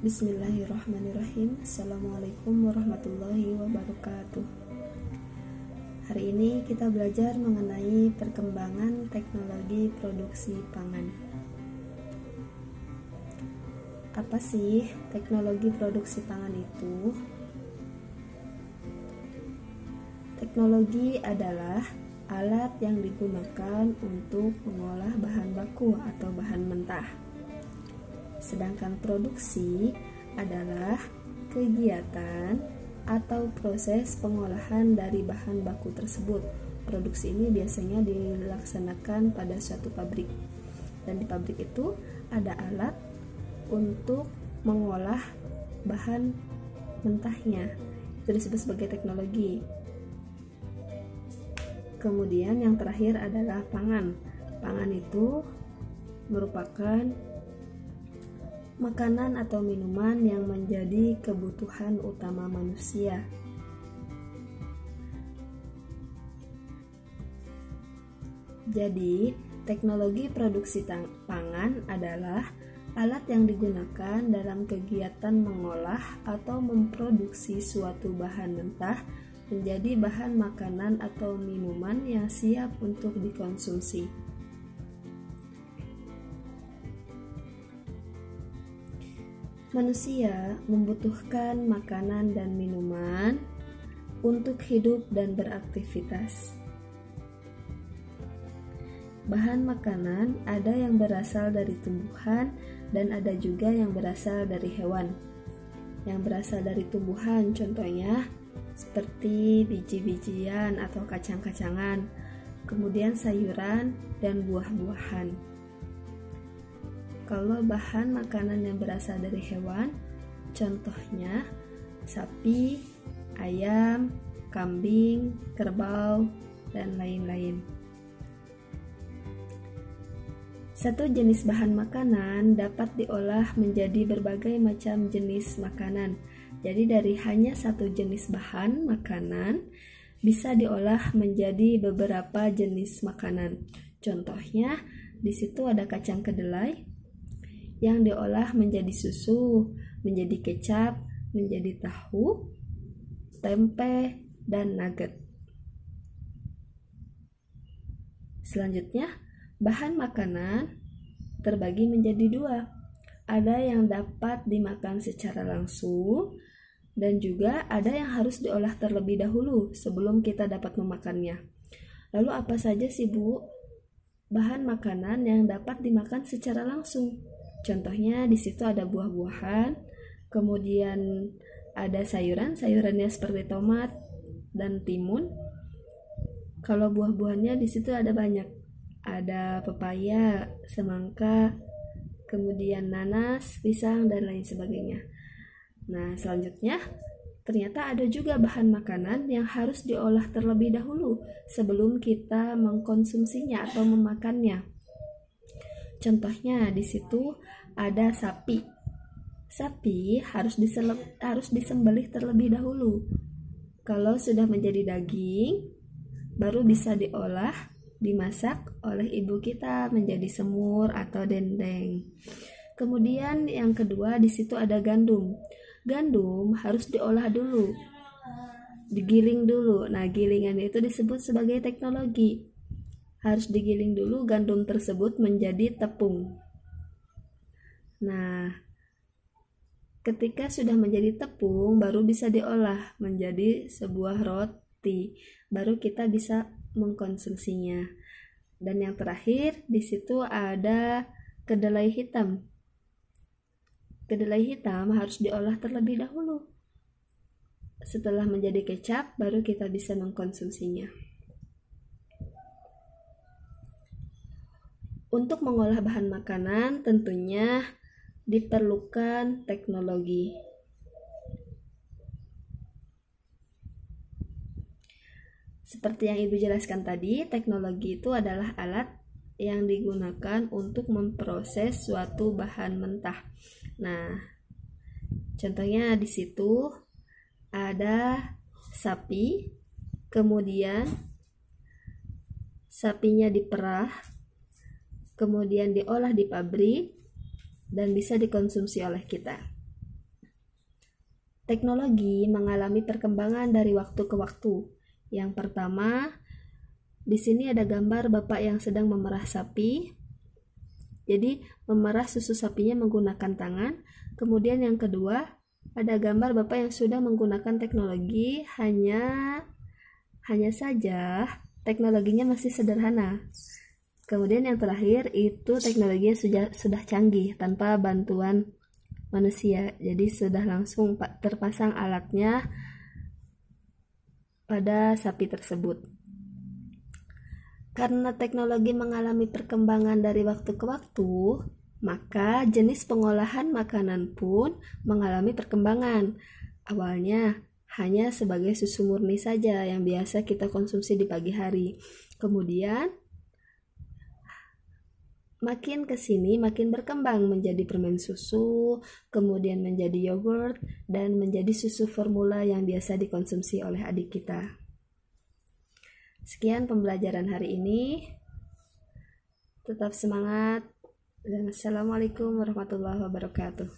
Bismillahirrahmanirrahim. Assalamualaikum warahmatullahi wabarakatuh. Hari ini kita belajar mengenai perkembangan teknologi produksi pangan. Apa sih teknologi produksi pangan itu? Teknologi adalah alat yang digunakan untuk mengolah bahan baku atau bahan mentah. Sedangkan produksi adalah kegiatan atau proses pengolahan dari bahan baku tersebut. Produksi ini biasanya dilaksanakan pada suatu pabrik. Dan di pabrik itu ada alat untuk mengolah bahan mentahnya. Itu disebut sebagai teknologi. Kemudian yang terakhir adalah pangan. Pangan itu merupakan makanan atau minuman yang menjadi kebutuhan utama manusia. Jadi, teknologi produksi pangan adalah alat yang digunakan dalam kegiatan mengolah atau memproduksi suatu bahan mentah menjadi bahan makanan atau minuman yang siap untuk dikonsumsi. Manusia membutuhkan makanan dan minuman untuk hidup dan beraktivitas. Bahan makanan ada yang berasal dari tumbuhan dan ada juga yang berasal dari hewan. Yang berasal dari tumbuhan contohnya seperti biji-bijian atau kacang-kacangan, kemudian sayuran dan buah-buahan. Kalau bahan makanan yang berasal dari hewan, contohnya sapi, ayam, kambing, kerbau, dan lain-lain. Satu jenis bahan makanan dapat diolah menjadi berbagai macam jenis makanan. Jadi dari hanya satu jenis bahan makanan bisa diolah menjadi beberapa jenis makanan. Contohnya di situ ada kacang kedelai yang diolah menjadi susu, menjadi kecap, menjadi tahu, tempe, dan nugget. Selanjutnya, bahan makanan terbagi menjadi dua. Ada yang dapat dimakan secara langsung, dan juga ada yang harus diolah terlebih dahulu sebelum kita dapat memakannya. Lalu apa saja sih Bu bahan makanan yang dapat dimakan secara langsung? Contohnya di situ ada buah-buahan, kemudian ada sayurannya seperti tomat dan timun. Kalau buah-buahannya di situ ada banyak, ada pepaya, semangka, kemudian nanas, pisang dan lain sebagainya. Nah, selanjutnya ternyata ada juga bahan makanan yang harus diolah terlebih dahulu sebelum kita mengkonsumsinya atau memakannya. Contohnya di situ ada sapi. Sapi harus disembelih terlebih dahulu. Kalau sudah menjadi daging, baru bisa diolah, dimasak oleh ibu kita menjadi semur atau dendeng. Kemudian yang kedua di situ ada gandum. Gandum harus diolah dulu, digiling dulu. Nah, gilingan itu disebut sebagai teknologi. Harus digiling dulu gandum tersebut menjadi tepung. Nah, ketika sudah menjadi tepung, baru bisa diolah menjadi sebuah roti. Baru kita bisa mengkonsumsinya. Dan yang terakhir, di situ ada kedelai hitam. Kedelai hitam harus diolah terlebih dahulu. Setelah menjadi kecap, baru kita bisa mengkonsumsinya. Untuk mengolah bahan makanan tentunya diperlukan teknologi. Seperti yang Ibu jelaskan tadi, teknologi itu adalah alat yang digunakan untuk memproses suatu bahan mentah. Nah, contohnya di situ ada sapi, kemudian sapinya diperah, kemudian diolah di pabrik dan bisa dikonsumsi oleh kita. Teknologi mengalami perkembangan dari waktu ke waktu. Yang pertama, di sini ada gambar bapak yang sedang memerah sapi. Jadi, memerah susu sapinya menggunakan tangan. Kemudian yang kedua, ada gambar bapak yang sudah menggunakan teknologi, hanya saja teknologinya masih sederhana. Kemudian yang terakhir itu teknologinya sudah canggih tanpa bantuan manusia. Jadi sudah langsung terpasang alatnya pada sapi tersebut. Karena teknologi mengalami perkembangan dari waktu ke waktu, maka jenis pengolahan makanan pun mengalami perkembangan. Awalnya hanya sebagai susu murni saja yang biasa kita konsumsi di pagi hari. Kemudian makin ke sini makin berkembang menjadi permen susu, kemudian menjadi yogurt, dan menjadi susu formula yang biasa dikonsumsi oleh adik kita. Sekian pembelajaran hari ini. Tetap semangat dan assalamualaikum warahmatullahi wabarakatuh.